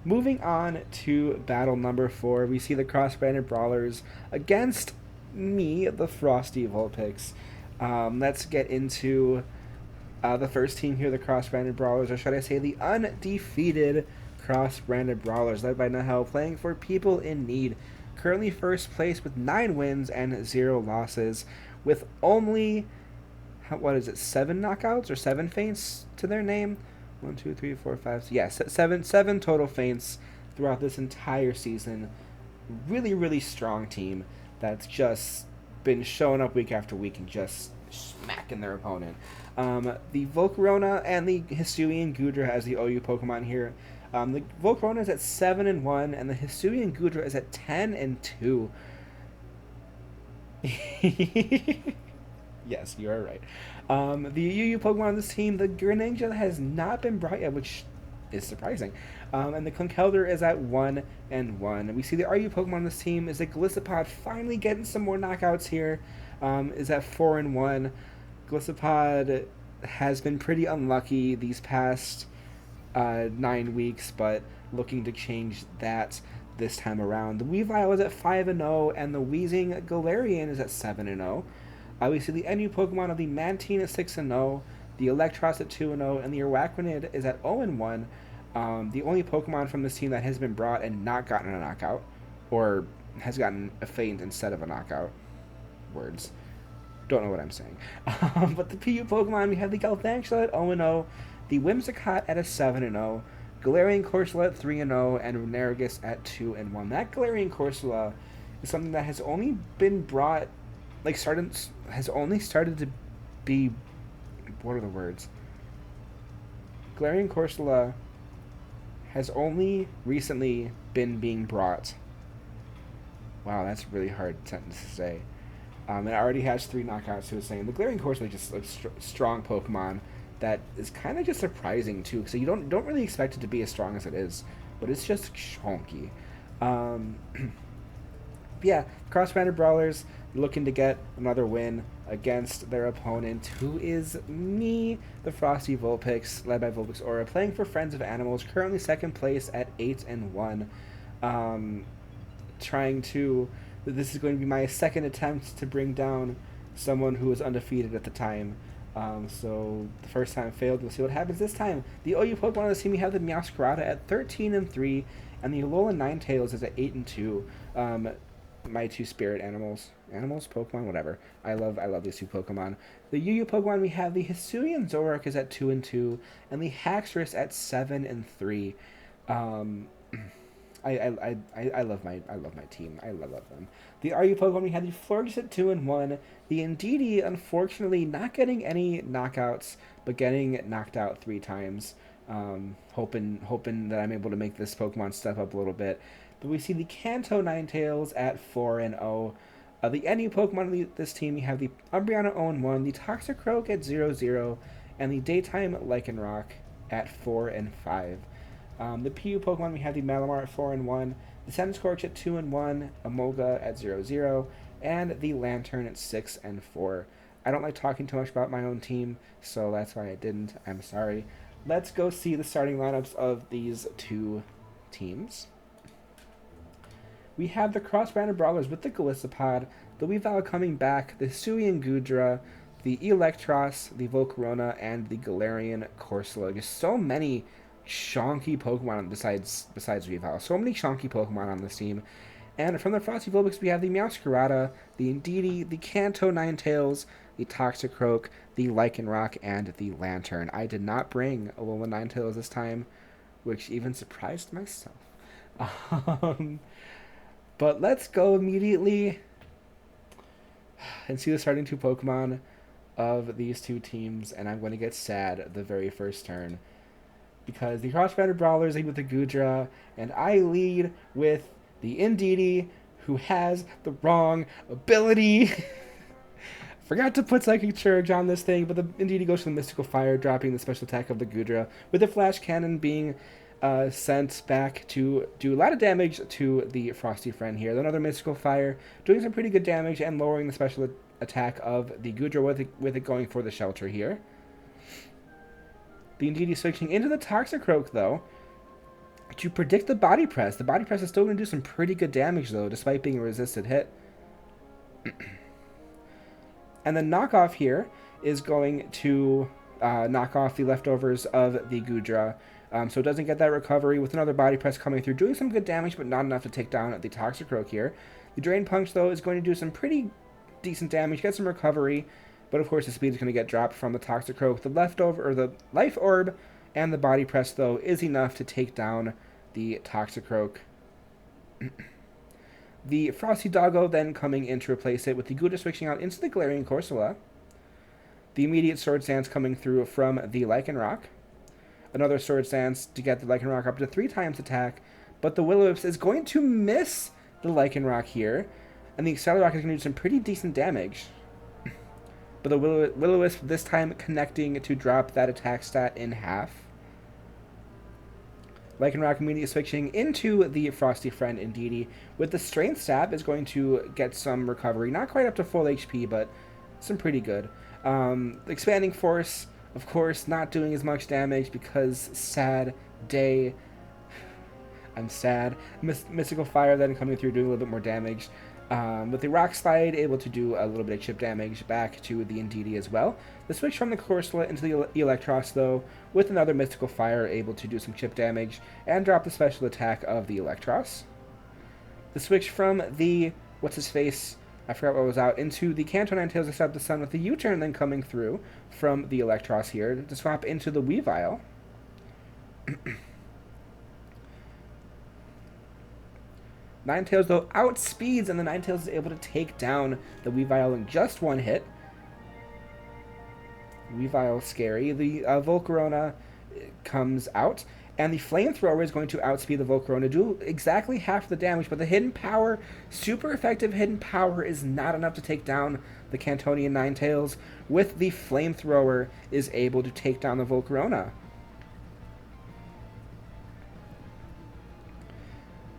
Moving on to battle number 4, we see the cross-branded Brawlers against me, the Frosty Vulpix. Let's get into the first team here, the cross-branded Brawlers, or should I say the undefeated cross-branded Brawlers, led by Nahel, playing for people in need. Currently first place with 9 wins and 0 losses, with only, what is it, 7 knockouts or 7 feints to their name? 1, 2, 3, 4, 5, yes, seven total feints throughout this entire season. Really, really strong team that's just been showing up week after week and just smacking their opponent. The Volcarona and the Hisuian Goodra as the OU Pokemon here. The Volcarona is at 7-1, and the Hisuian Goodra is at 10-2. Yes, you are right. The UU Pokemon on this team, the Greninja has not been brought yet, which is surprising. And the Conkeldurr is at 1-1. And we see the RU Pokemon on this team is the Gliscopod finally getting some more knockouts here. Is at 4-1. Gliscopod has been pretty unlucky these past 9 weeks, but looking to change that this time around. The Weavile is at 5-0, and the Wheezing Galarian is at 7-0. We see the NU Pokemon of the Mantine at 6-0, the Electros at 2-0, and the Araquanid is at 0-1. The only Pokemon from this team that has been brought and not gotten a knockout, or has gotten a feint instead of a knockout. Words. Don't know what I'm saying. But the PU Pokemon, we have the Galvantula at 0-0, the Whimsicott at a 7-0, Galarian Corsola at 3-0, and Runerigus at 2-1. That Galarian Corsola is something that has only been brought, has only started to be, what are the words? Galarian Corsola has only recently been being brought. Wow, that's a really hard sentence to say. It already has 3 knockouts to its name. The Galarian Corsola is just a strong Pokemon that is kind of just surprising too, because you don't really expect it to be as strong as it is, but it's just chonky. Yeah, cross-branded Brawlers looking to get another win against their opponent, who is me, the Frosty Vulpix, led by Vulpix Aura, playing for Friends of Animals, currently second place at 8-1. This is going to be my second attempt to bring down someone who was undefeated at the time. So the first time failed. We'll see what happens this time. The OU Pokemon on the team, we have the Meowscarada at 13-3, and the Alolan Ninetales is at 8-2. My 2 spirit animals, Pokemon, whatever. I love these 2 Pokemon. The UU Pokemon, we have the Hisuian Zoroark is at 2-2, and the Haxorus at 7-3. I love my team. I love them. The RU Pokemon, we had the Florges at 2-1. The Indeedee, unfortunately, not getting any knockouts, but getting knocked out 3 times. Hoping that I'm able to make this Pokemon step up a little bit. But we see the Kanto Ninetales at 4-0. The NU Pokemon on this team, we have the Umbreon at 0-1, the Toxicroak at 0-0, and the Daytime Lycanroc at 4-5. The PU Pokemon, we have the Malamar at 4-1, the Centiskorch at 2-1, Amoga at 0-0, and the Lantern at 6-4. I don't like talking too much about my own team, so that's why I didn't. I'm sorry. Let's go see the starting lineups of these 2 teams. We have the cross-branded Brawlers with the Gliscopod, the Weavile coming back, the Hisuian Goodra, the Electros, the Volcarona, and the Galarian Corsola. Just so many chonky Pokemon besides Weavile. So many chonky Pokemon on this team. And from the Frosty Vulpix, we have the Meowscarada, the Indeedee, the Kanto Ninetales, the Toxicroak, the Lycanroc, and the Lantern. I did not bring Alolan Ninetales this time, which even surprised myself. But let's go immediately and see the starting 2 Pokemon of these 2 teams, and I'm going to get sad the very first turn, because the cross-branded Brawlers lead with the Goodra, and I lead with the Indeedee, who has the wrong ability. Forgot to put Psychic Charge on this thing, but the Indeedee goes for the Mystical Fire, dropping the special attack of the Goodra, with the Flash Cannon being sent back to do a lot of damage to the Frosty friend here. Another Mystical Fire, doing some pretty good damage and lowering the special attack of the Goodra with it going for the Shelter here. The Indeedee switching into the Toxicroak, though, to predict the body press. The body press is still going to do some pretty good damage, though, despite being a resisted hit. And the knockoff here is going to knock off the leftovers of the Goodra. So it doesn't get that recovery, with another body press coming through, doing some good damage, but not enough to take down the Toxicroak here. The Drain Punch, though, is going to do some pretty decent damage, get some recovery, but of course the speed is going to get dropped from the Toxicroak. The leftover, or the Life Orb, and the body press, though, is enough to take down the Toxicroak. The Frosty Doggo then coming in to replace it, with the Gouda switching out into the Galarian Corsola. The immediate Swords Dance coming through from the Lycanroc. Another Swords Dance to get the Lycanroc up to 3 times attack, but the Will-O-Wisp is going to miss the Lycanroc here, and the Accelerock is going to do some pretty decent damage. But the Will-O-Wisp this time connecting to drop that attack stat in half. Lycanroc immediately switching into the Frosty friend Indeedee, with the Strength Stab is going to get some recovery. Not quite up to full HP, but some pretty good. Expanding Force, of course, not doing as much damage because sad day. I'm sad. Mystical Fire then coming through, doing a little bit more damage. With the Rock Slide, able to do a little bit of chip damage back to the Indeedee as well. The switch from the Corsola into the Eelektross, though, with another Mystical Fire, able to do some chip damage and drop the special attack of the Eelektross. The switch from the, what's-his-face, I forgot what was out, into the Kanto Ninetales Accept the Sun, with the U-turn then coming through from the Eelektross here to swap into the Weavile. Ninetales, though, outspeeds, and the Ninetales is able to take down the Weavile in just one hit. Weavile scary. The Volcarona comes out, and the Flamethrower is going to outspeed the Volcarona, do exactly half the damage, but the Hidden Power, super effective Hidden Power, is not enough to take down the Cantonian Ninetales. With the Flamethrower, is able to take down the Volcarona.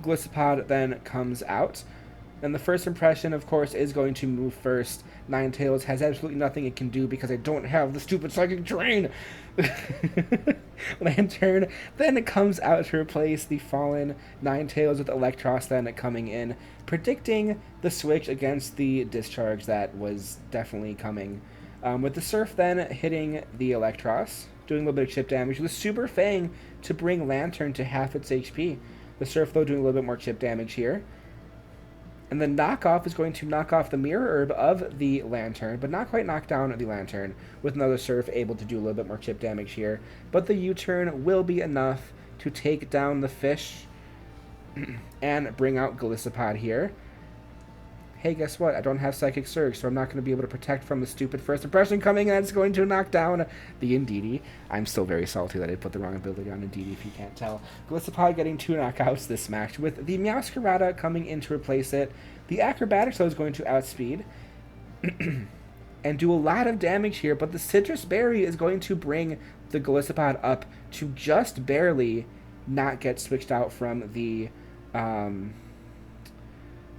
Gliscopod then comes out, and the first impression, of course, is going to move first. Ninetales has absolutely nothing it can do because I don't have the stupid Psychic Drain. Lantern then comes out to replace the fallen Ninetales, with Eelektross then coming in, predicting the switch against the Discharge that was definitely coming. With the Surf then hitting the Eelektross, doing a little bit of chip damage, with Super Fang to bring Lantern to half its HP. The Surf, though, doing a little bit more chip damage here. And the knockoff is going to knock off the Mirror Herb of the Lantern, but not quite knock down the Lantern, with another Surf able to do a little bit more chip damage here. But the U-turn will be enough to take down the fish and bring out Gliscopod here. Hey, guess what? I don't have Psychic Surge, so I'm not going to be able to protect from the stupid first impression coming, and it's going to knock down the Indeedee. I'm still very salty that I put the wrong ability on Indeedee, if you can't tell. Gliscopod getting 2 knockouts this match, with the Meowscarada coming in to replace it. The Acrobatics, though, is going to outspeed and do a lot of damage here, but the Citrus Berry is going to bring the Gliscopod up to just barely not get switched out from the...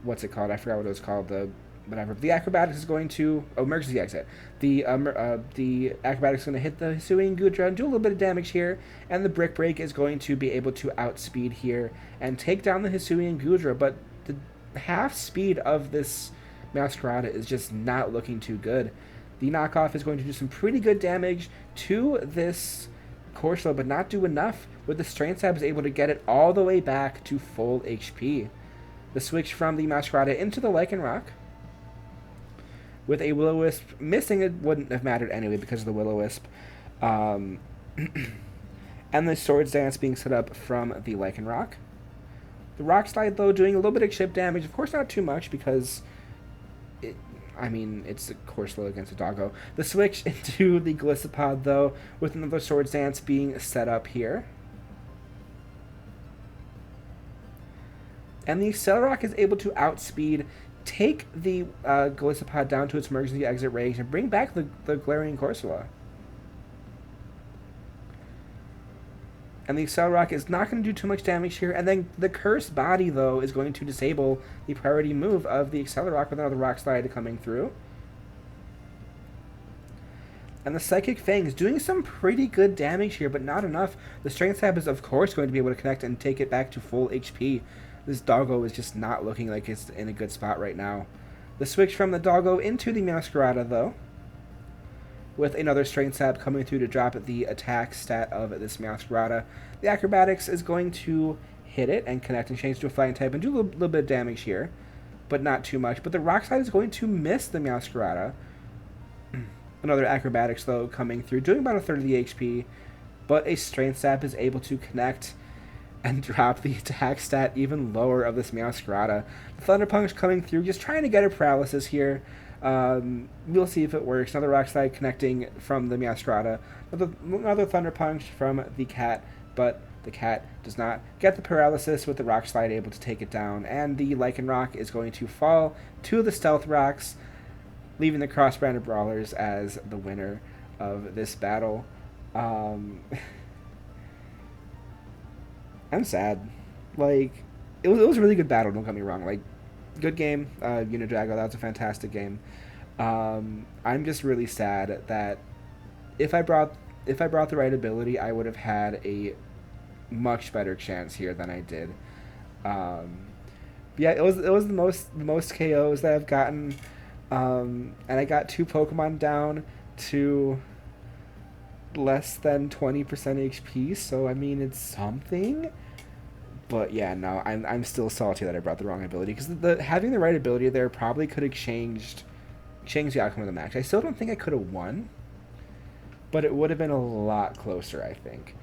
what's it called? I forgot what it was called. The whatever. The Acrobatics is going to emergency exit. The Acrobatics is going to hit the Hisuian Goodra and do a little bit of damage here, and the Brick Break is going to be able to outspeed here and take down the Hisuian Goodra. But the half speed of this Meowscarada is just not looking too good. The knockoff is going to do some pretty good damage to this Corsola, but not do enough. With the Strength Stab, is able to get it all the way back to full HP. The switch from the Meowscarada into the Lycanroc. With a Will-O-Wisp missing, it wouldn't have mattered anyway because of the Will-O-Wisp. And the Swords Dance being set up from the Lycanroc. The Rock Slide, though, doing a little bit of chip damage. Of course, not too much because, it's a Corsola against a Doggo. The switch into the Gliscopod, though, with another Swords Dance being set up here. And the Accelerock is able to outspeed, take the Gliscopod down to its emergency exit range, and bring back the Galarian Corsola. And the Accelerock is not going to do too much damage here, and then the Cursed Body, though, is going to disable the priority move of the Accelerock with another Rock Slide coming through. And the Psychic Fang is doing some pretty good damage here, but not enough. The Strength Stab is, of course, going to be able to connect and take it back to full HP. This Doggo is just not looking like it's in a good spot right now. The switch from the Doggo into the Meowscarada, though, with another Strength Stab coming through to drop the attack stat of this Meowscarada. The Acrobatics is going to hit it and connect and change to a Flying type and do a little bit of damage here, but not too much. But the Rock Slide is going to miss the Meowscarada. Another Acrobatics, though, coming through, doing about a third of the HP, but a Strength Stab is able to connect and drop the attack stat even lower of this Meowscarada. The Thunder Punch coming through, just trying to get a paralysis here. We'll see if it works. Another Rock Slide connecting from the Meowscarada. Another Thunder Punch from the cat, but the cat does not get the paralysis with the Rock Slide able to take it down. And the Lycanroc is going to fall to the Stealth Rocks, leaving the cross-branded Brawlers as the winner of this battle. I'm sad. Like, it was a really good battle, don't get me wrong. Like, good game, Unidrago, that was a fantastic game. I'm just really sad that if I brought the right ability, I would have had a much better chance here than I did. Yeah, it was the most KOs that I've gotten. And I got 2 Pokemon down to less than 20% HP, so I mean, it's something. But yeah, no, I'm still salty that I brought the wrong ability, because having the right ability there probably could have changed the outcome of the match. I still don't think I could have won, but it would have been a lot closer, I think.